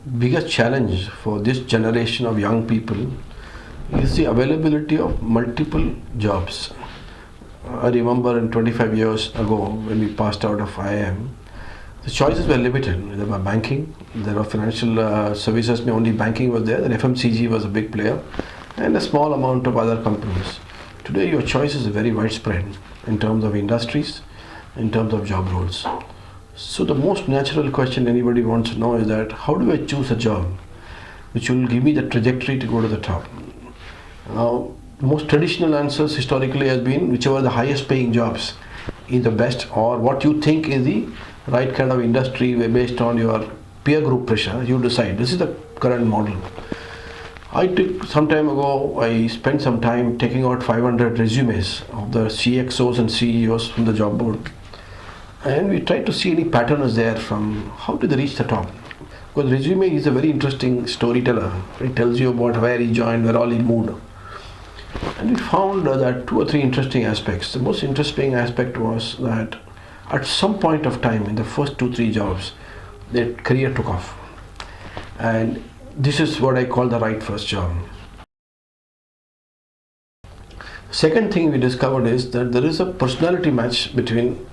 biggest challenge for this generation of young people is the availability of multiple jobs. I remember in 25 years ago when we passed out of IIM, the choices were limited. There were banking, there were financial services, only banking was there, then FMCG was a big player, and a small amount of other companies. Today your choice is very widespread in terms of industries, in terms of job roles. So the most natural question anybody wants to know is that how do I choose a job which will give me the trajectory to go to the top? Now, most traditional answers historically has been whichever the highest paying jobs is the best, or what you think is the right kind of industry based on your peer group pressure, you decide. This is the current model. I took some time ago, I spent some time taking out 500 resumes of the CXOs and CEOs from the job board, and we tried to see any patterns there from how did they reach the top. Because resume is a very interesting storyteller. It tells you about where he joined, where all he moved. And we found that two or three interesting aspects. The most interesting aspect was that at some point of time in the first 2-3 jobs, their career took off. And this is what I call the right first job. Second thing we discovered is that there is a personality match between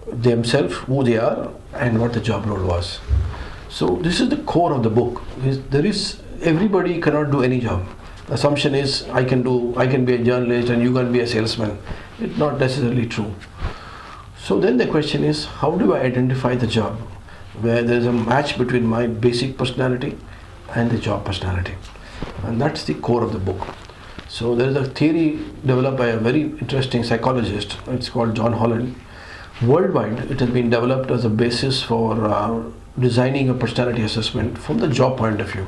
themselves, who they are, and what the job role was. So this is the core of the book. Everybody cannot do any job. The assumption is I can be a journalist and you can be a salesman. It's not necessarily true. So then the question is, how do I identify the job where there is a match between my basic personality and the job personality? And that's the core of the book. So there is a theory developed by a very interesting psychologist. It's called John Holland. Worldwide, it has been developed as a basis for designing a personality assessment from the job point of view.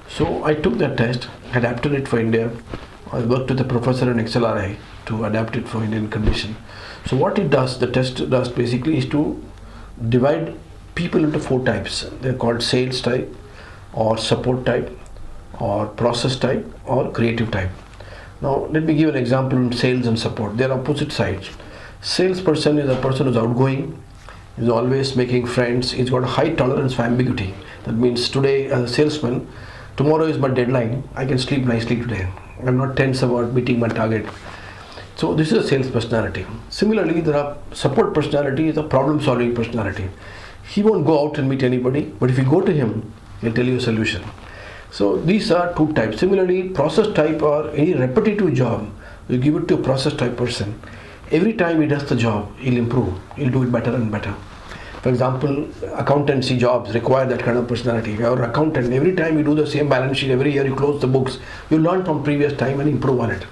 So I took that test, adapted it for India. I worked with a professor in XLRI to adapt it for Indian condition. So what it does, the test does basically is to divide people into 4 types. They're called sales type, or support type, or process type, or creative type. Now let me give an example in sales and support. They're opposite sides. Salesperson is a person who's outgoing, is always making friends, he's got a high tolerance for ambiguity. That means today as a salesman, tomorrow is my deadline, I can sleep nicely today. I'm not tense about meeting my target. So this is a sales personality. Similarly, there are support personality is a problem solving personality. He won't go out and meet anybody, but if you go to him, he'll tell you a solution. So these are 2 types. Similarly, process type or any repetitive job, you give it to a process type person. Every time he does the job, he'll improve. He'll do it better and better. For example, accountancy jobs require that kind of personality. If you're an accountant, every time you do the same balance sheet, every year you close the books, you learn from previous time and improve on it.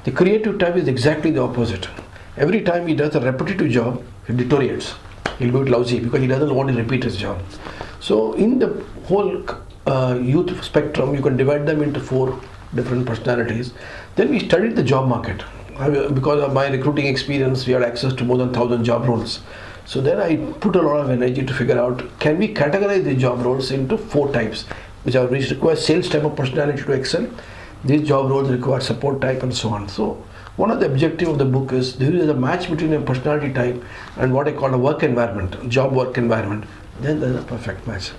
The creative type is exactly the opposite. Every time he does a repetitive job, he deteriorates. He'll do it lousy because he doesn't want to repeat his job. So in the whole youth spectrum, you can divide them into 4 different personalities. Then we studied the job market. Because of my recruiting experience, we had access to more than 1,000 job roles. So then I put a lot of energy to figure out, can we categorize the job roles into 4 types, which require sales type of personality to excel. These job roles require support type and so on. So one of the objectives of the book is there is a match between a personality type and what I call a work environment, job work environment. Then there's a perfect match.